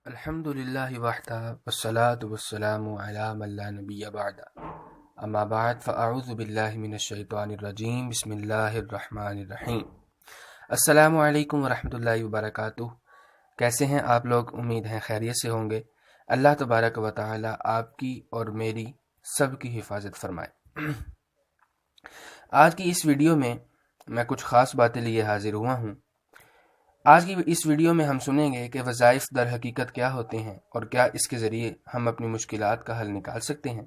الحمدللہ وحدہ والصلاة والسلام علی من لا نبی بعد اما بعد فاعوذ باللہ من الشیطان الرجیم بسم اللہ الرحمن الرحیم۔ السلام علیکم ورحمۃ اللہ وبرکاتہ۔ کیسے ہیں آپ لوگ؟ امید ہے خیریت سے ہوں گے۔ اللہ تبارک و تعالی آپ کی اور میری سب کی حفاظت فرمائے۔ آج کی اس ویڈیو میں کچھ خاص باتیں لیے حاضر ہوا ہوں۔ آج کی اس ویڈیو میں ہم سنیں گے کہ وظائف در حقیقت کیا ہوتے ہیں اور کیا اس کے ذریعے ہم اپنی مشکلات کا حل نکال سکتے ہیں۔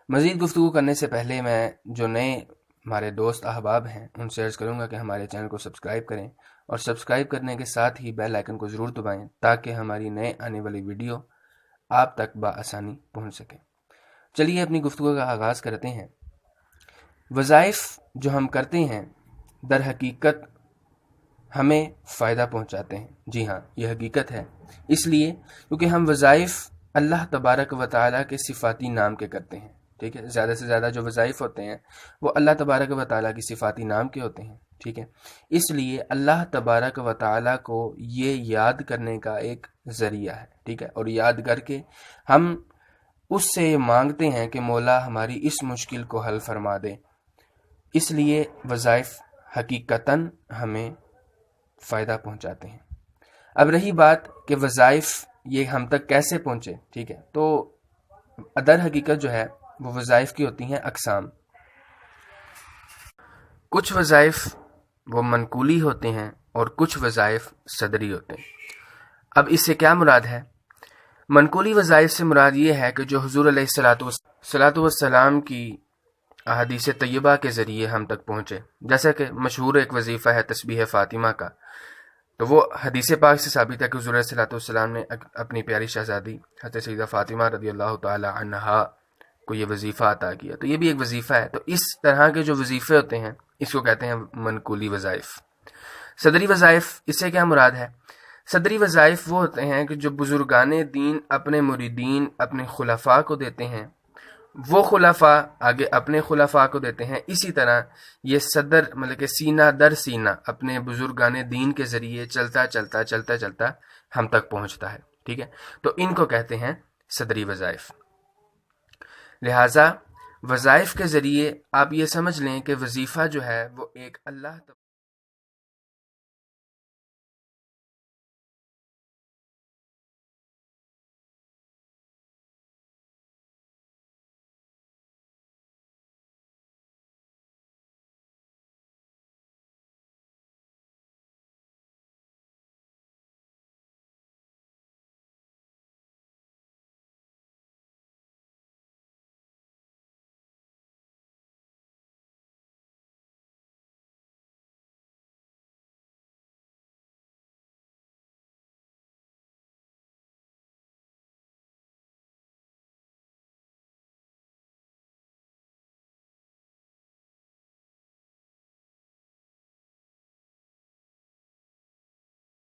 مزید گفتگو کرنے سے پہلے میں جو نئے ہمارے دوست احباب ہیں ان سے عرض کروں گا کہ ہمارے چینل کو سبسکرائب کریں اور سبسکرائب کرنے کے ساتھ ہی بیل آئیکن کو ضرور دبائیں تاکہ ہماری نئے آنے والی ویڈیو آپ تک بآسانی پہنچ سکے۔ چلیے اپنی گفتگو کا آغاز کرتے ہیں۔ وظائف جو ہم کرتے ہیں در حقیقت ہمیں فائدہ پہنچاتے ہیں۔ جی ہاں، یہ حقیقت ہے، اس لیے کیونکہ ہم وظائف اللہ تبارک و تعالیٰ کے صفاتی نام کے کرتے ہیں۔ ٹھیک ہے، زیادہ سے زیادہ جو وظائف ہوتے ہیں وہ اللہ تبارک و تعالیٰ کی صفاتی نام کے ہوتے ہیں۔ ٹھیک ہے، اس لیے اللہ تبارک و تعالیٰ کو یہ یاد کرنے کا ایک ذریعہ ہے۔ ٹھیک ہے، اور یاد کر کے ہم اس سے یہ مانگتے ہیں کہ مولا ہماری اس مشکل کو حل فرما دے۔ اس لیے وظائف حقیقتاً ہمیں فائدہ پہنچاتے ہیں۔ اب رہی بات کہ وظائف یہ ہم تک کیسے پہنچے، ٹھیک ہے، تو در حقیقت جو ہے وہ وظائف کی ہوتی ہیں اقسام۔ کچھ وظائف وہ منقولی ہوتے ہیں اور کچھ وظائف صدری ہوتے ہیں۔ اب اس سے کیا مراد ہے؟ منقولی وظائف سے مراد یہ ہے کہ جو حضور علیہ الصلاۃ والسلام کی احادیث طیبہ کے ذریعے ہم تک پہنچے، جیسا کہ مشہور ایک وظیفہ ہے تسبیح فاطمہ کا، تو وہ حدیث پاک سے ثابت ہے کہ حضور علیہ السلام نے اپنی پیاری شہزادی حضرت سیدہ فاطمہ رضی اللہ تعالی عنہا کو یہ وظیفہ عطا کیا، تو یہ بھی ایک وظیفہ ہے۔ تو اس طرح کے جو وظیفے ہوتے ہیں اس کو کہتے ہیں منقولی وظائف۔ صدری وظائف، اس سے کیا مراد ہے؟ صدری وظائف وہ ہوتے ہیں کہ جو بزرگان دین اپنے مریدین اپنے خلفاء کو دیتے ہیں، وہ خلفاء آگے اپنے خلفاء کو دیتے ہیں۔ اسی طرح یہ صدر مطلب کہ سینہ در سینہ اپنے بزرگان دین کے ذریعے چلتا ہم تک پہنچتا ہے۔ ٹھیک ہے، تو ان کو کہتے ہیں صدری وظائف۔ لہٰذا وظائف کے ذریعے آپ یہ سمجھ لیں کہ وظیفہ جو ہے وہ ایک اللہ